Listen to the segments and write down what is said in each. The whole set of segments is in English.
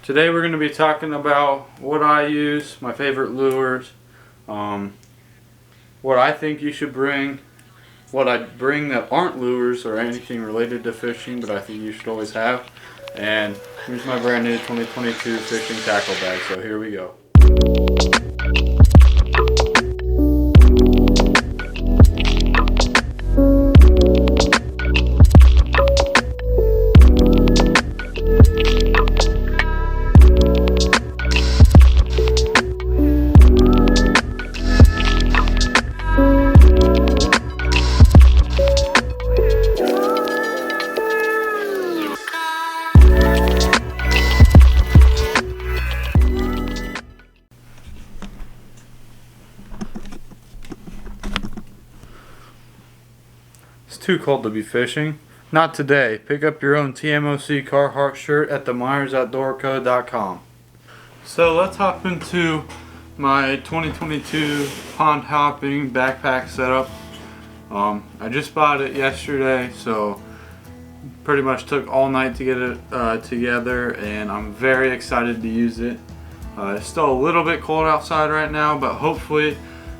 Today we're going to be talking about what I use, my favorite lures, what I think you should bring, what I bring that aren't lures or anything related to fishing but I think you should always have, and here's my brand new 2022 fishing tackle bag, so here we go. It's too cold to be fishing. Not today. Pick up your own TMOC Carhartt shirt at themyersoutdoorco.com. So let's hop into my 2022 Pondhopping backpack setup. I just bought it yesterday, so pretty much took all night to get it together, and I'm very excited to use it. It's still a little bit cold outside right now, but hopefully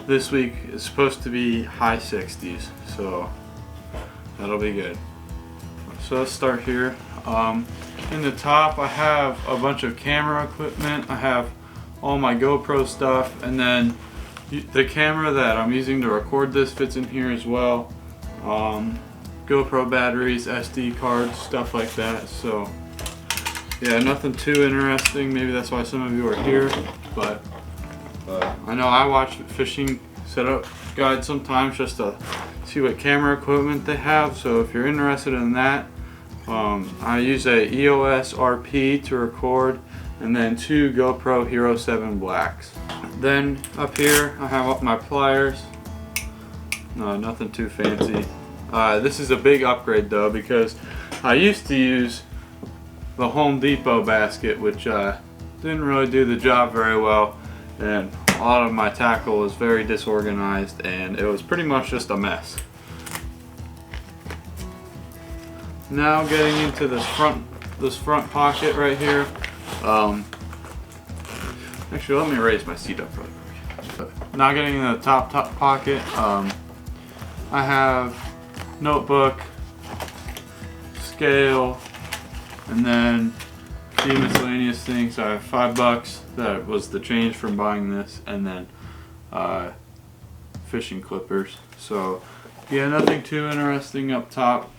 this week is supposed to be high 60s, so that'll be good. So let's start here. In the top I have a bunch of camera equipment. I have all my GoPro stuff, and then the camera that I'm using to record this fits in here as well. GoPro batteries, SD cards, stuff like that. So yeah, nothing too interesting. Maybe that's why some of you are here, but I know I watch fishing setup guides sometimes just to see what camera equipment they have, so if you're interested in that, I use a EOS RP to record, and then 2 GoPro Hero 7 Blacks. Then up here I have my pliers. No, nothing too fancy. This is a big upgrade though, because I used to use the Home Depot basket, which didn't really do the job very well, and a lot of my tackle was very disorganized and it was pretty much just a mess. Now getting into this front pocket right here. Actually, let me raise my seat up really quick. Now getting in the top pocket, I have notebook, scale, and then a few miscellaneous things. I have $5 that was the change from buying this, and then fishing clippers. So yeah, nothing too interesting up top.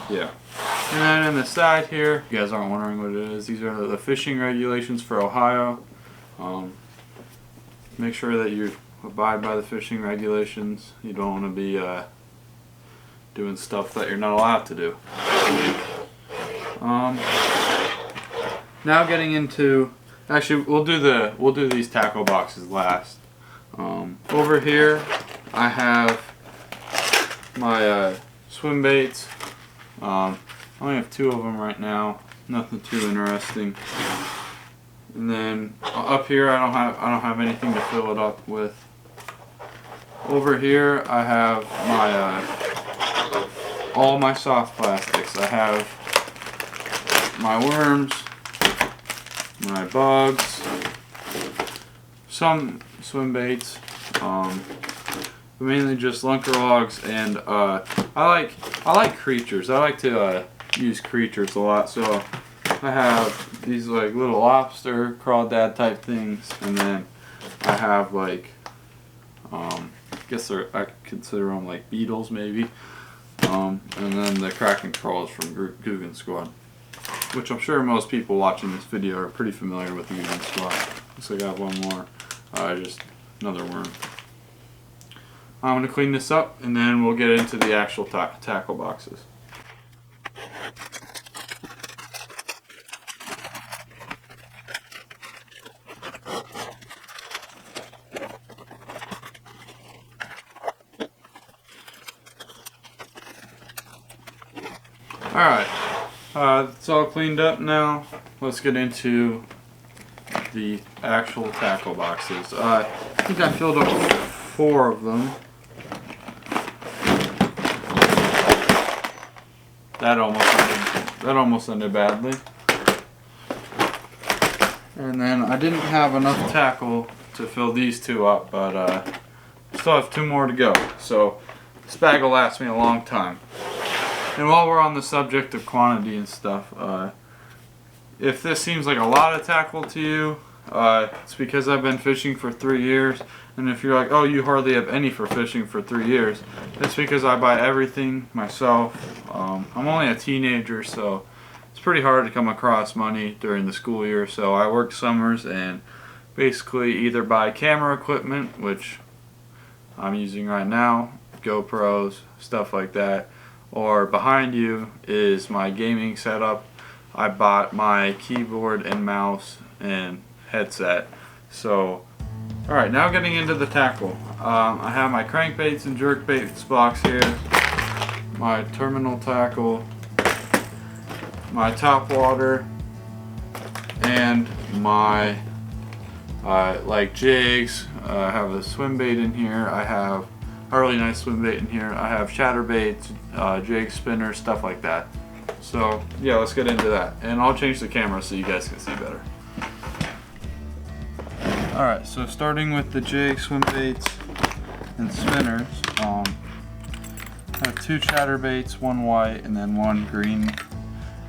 Yeah. And then in the side here, you guys aren't wondering what it is, these are the fishing regulations for Ohio. Make sure that you abide by the fishing regulations. You don't want to be doing stuff that you're not allowed to do. Now getting into, actually we'll do these tackle boxes last. Over here I have my swim baits. I only have 2 of them right now. Nothing too interesting. And then up here I don't have anything to fill it up with. Over here I have my all my soft plastics. I have my worms, my bugs, some swim baits, mainly just lunker logs, and I like creatures. I like to use creatures a lot, so I have these like little lobster, crawdad type things, and then I have like I guess I consider them like beetles maybe, and then the Kraken crawls from Guggen Squad, which I'm sure most people watching this video are pretty familiar with the Guggen Squad. Looks like I have one more, just another worm. I'm going to clean this up, and then we'll get into the actual tackle boxes. Alright, it's all cleaned up now. Let's get into the actual tackle boxes. I think I filled up 4 of them. that almost ended badly. And then I didn't have enough tackle to fill these two up, but I still have 2 more to go. So this bag will last me a long time. And while we're on the subject of quantity and stuff, if this seems like a lot of tackle to you, it's because I've been fishing for 3 years. And if you're like, oh, you hardly have any for fishing for 3 years, it's because I buy everything myself. I'm only a teenager, so it's pretty hard to come across money during the school year. So I work summers and basically either buy camera equipment, which I'm using right now, GoPros, stuff like that, or behind you is my gaming setup. I bought my keyboard and mouse and headset. So alright, now getting into the tackle. I have my crankbaits and jerkbaits box here, my terminal tackle, my top water, and my like jigs. I have a swim bait in here. I have a really nice swim bait in here. I have chatterbaits, jig spinners, stuff like that. So yeah, let's get into that. And I'll change the camera so you guys can see better. Alright, so starting with the jig, swim baits, and spinners, I have 2 chatterbaits, 1 white, and then 1 green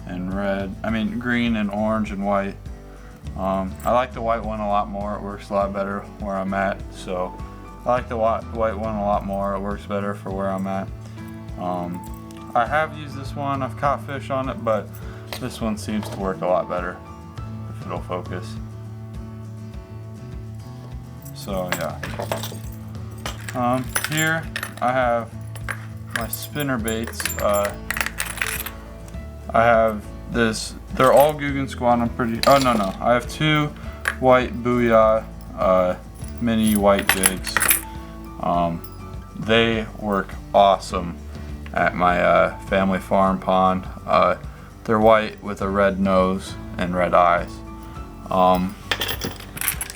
and red. I mean green and orange and white. I like the white one a lot more. It works a lot better where I'm at. So I like the white one a lot more. It works better for where I'm at. I have used this one. I've caught fish on it, but this one seems to work a lot better if it'll focus. So yeah. Here I have my spinner baits. I have this. They're all Guggen Squad. Oh no. I have 2 white Booyah mini white jigs. They work awesome at my family farm pond. They're white with a red nose and red eyes.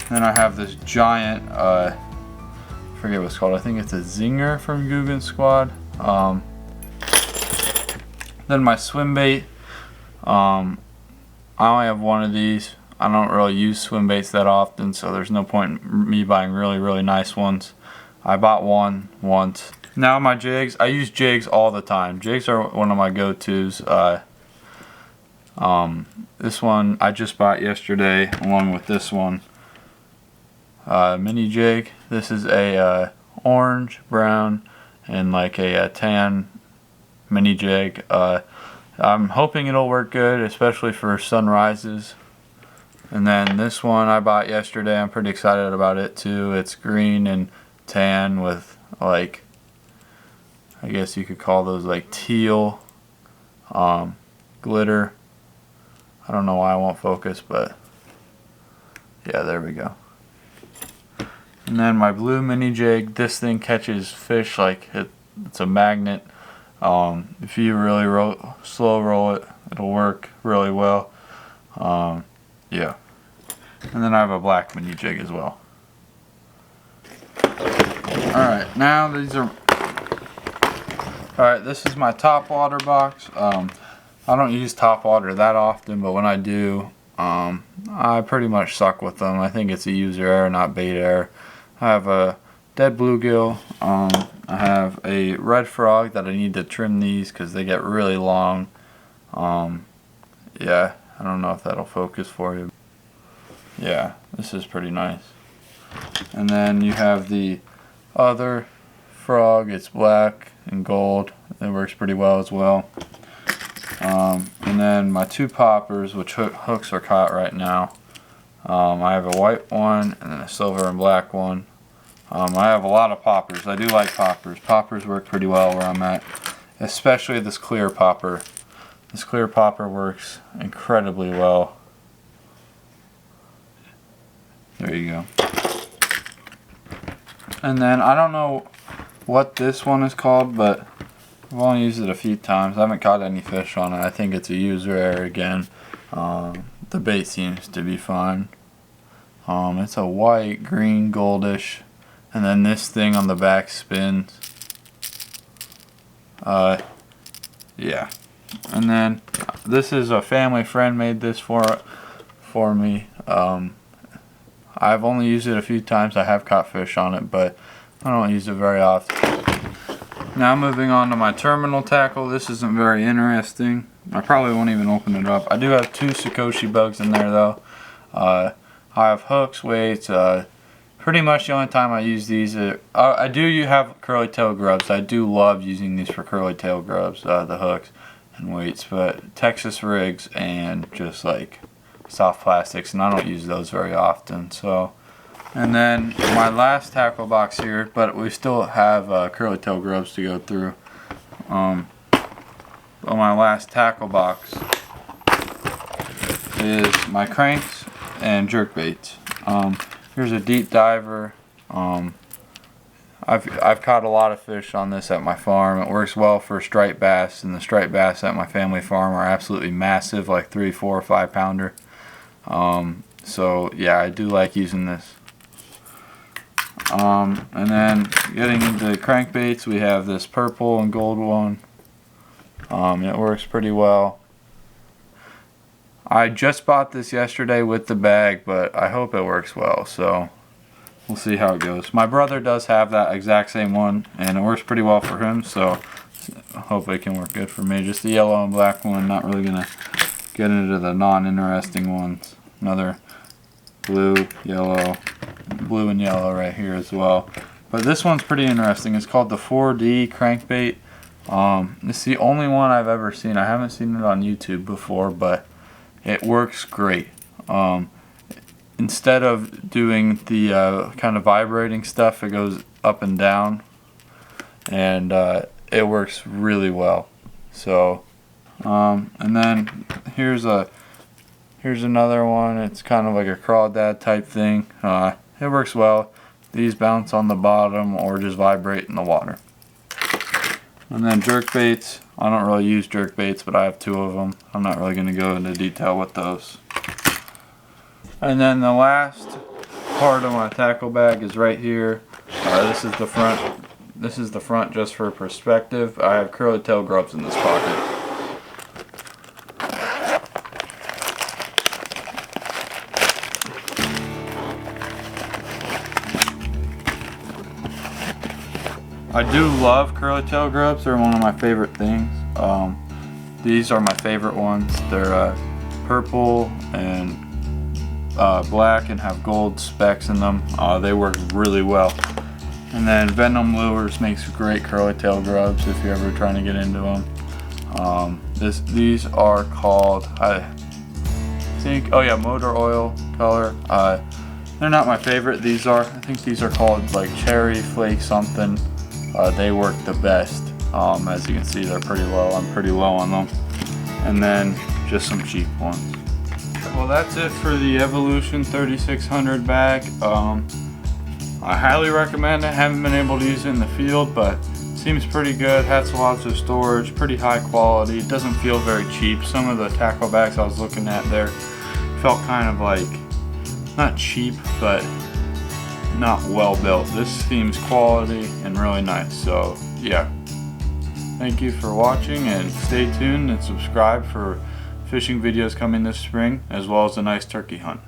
Then I have this giant, I forget what it's called. I think it's a Zinger from Guggen Squad. Then my swim bait. I only have 1 of these. I don't really use swim baits that often, so there's no point in me buying really nice ones. I bought 1 once. Now my jigs, I use jigs all the time. Jigs are one of my go-tos. This one I just bought yesterday along with this one. Mini jig. This is a orange, brown, and like a tan mini jig. I'm hoping it'll work good, especially for sunrises. And then this one I bought yesterday. I'm pretty excited about it too. It's green and tan with like, I guess you could call those like teal glitter. I don't know why I won't focus, but yeah, there we go. And then my blue mini jig. This thing catches fish like it's a magnet. If you really slow roll it, it'll work really well. Yeah. And then I have a black mini jig as well. Alright, now these are... Alright, this is my top water box. I don't use top water that often, but when I do, I pretty much suck with them. I think it's a user error, not bait error. I have a dead bluegill. I have a red frog that I need to trim these because they get really long. Yeah, I don't know if that'll focus for you. Yeah, this is pretty nice. And then you have the other frog. It's black and gold. It works pretty well as well. And then my 2 poppers, which hooks are caught right now. I have a white one and then a silver and black one. I have a lot of poppers. I do like poppers. Poppers work pretty well where I'm at, especially this clear popper. This clear popper works incredibly well. There you go. And then I don't know what this one is called, but I've only used it a few times. I haven't caught any fish on it. I think it's a user error again. The bait seems to be fine. It's a white, green, goldish, and then this thing on the back spins. Yeah. And then this is a family friend made this for me. I've only used it a few times. I have caught fish on it, but I don't use it very often. Now moving on to my terminal tackle. This isn't very interesting. I probably won't even open it up. I do have 2 Sakoshi bugs in there though. I have hooks, weights. Pretty much the only time I use these, I do have curly tail grubs. I do love using these for curly tail grubs, the hooks and weights, but Texas rigs and just like soft plastics, and I don't use those very often. So, and then my last tackle box here, but we still have curly tail grubs to go through. On my last tackle box is my cranks and jerk baits. Here's a deep diver. I've caught a lot of fish on this at my farm. It works well for striped bass, and the striped bass at my family farm are absolutely massive, like 3, 4, 5 pounder. So yeah, I do like using this. And then getting into crankbaits, we have this purple and gold one. It works pretty well. I just bought this yesterday with the bag, but I hope it works well, so we'll see how it goes. My brother does have that exact same one, and it works pretty well for him, so I hope it can work good for me. Just the yellow and black one, not really gonna get into the non-interesting ones. Another blue, yellow, blue and yellow right here as well. But this one's pretty interesting. It's called the 4D crankbait. It's the only one I've ever seen. I haven't seen it on YouTube before, but it works great. Instead of doing the kind of vibrating stuff, it goes up and down, and it works really well. So, and then here's another one. It's kind of like a crawdad type thing. It works well. These bounce on the bottom or just vibrate in the water. And then jerk baits. I don't really use jerk baits, but I have 2 of them. I'm not really going to go into detail with those. And then the last part of my tackle bag is right here. This is the front. This is the front just for perspective. I have curly tail grubs in this pocket. I do love curly tail grubs. They're one of my favorite things. These are my favorite ones. They're purple and black and have gold specks in them. They work really well. And then Venom Lures makes great curly tail grubs if you're ever trying to get into them. These are called, I think, oh yeah, motor oil color. They're not my favorite. I think these are called like cherry flake something. They work the best. As you can see, they're pretty low. I'm pretty low on them. And then just some cheap ones. Well, that's it for the Evolution 3600 bag. I highly recommend it. Haven't been able to use it in the field, but it seems pretty good. Has lots of storage, pretty high quality. It doesn't feel very cheap. Some of the tackle bags I was looking at there felt kind of like, not cheap, but not well built. This seems quality and really nice. So yeah, thank you for watching, and stay tuned and subscribe for fishing videos coming this spring, as well as a nice turkey hunt.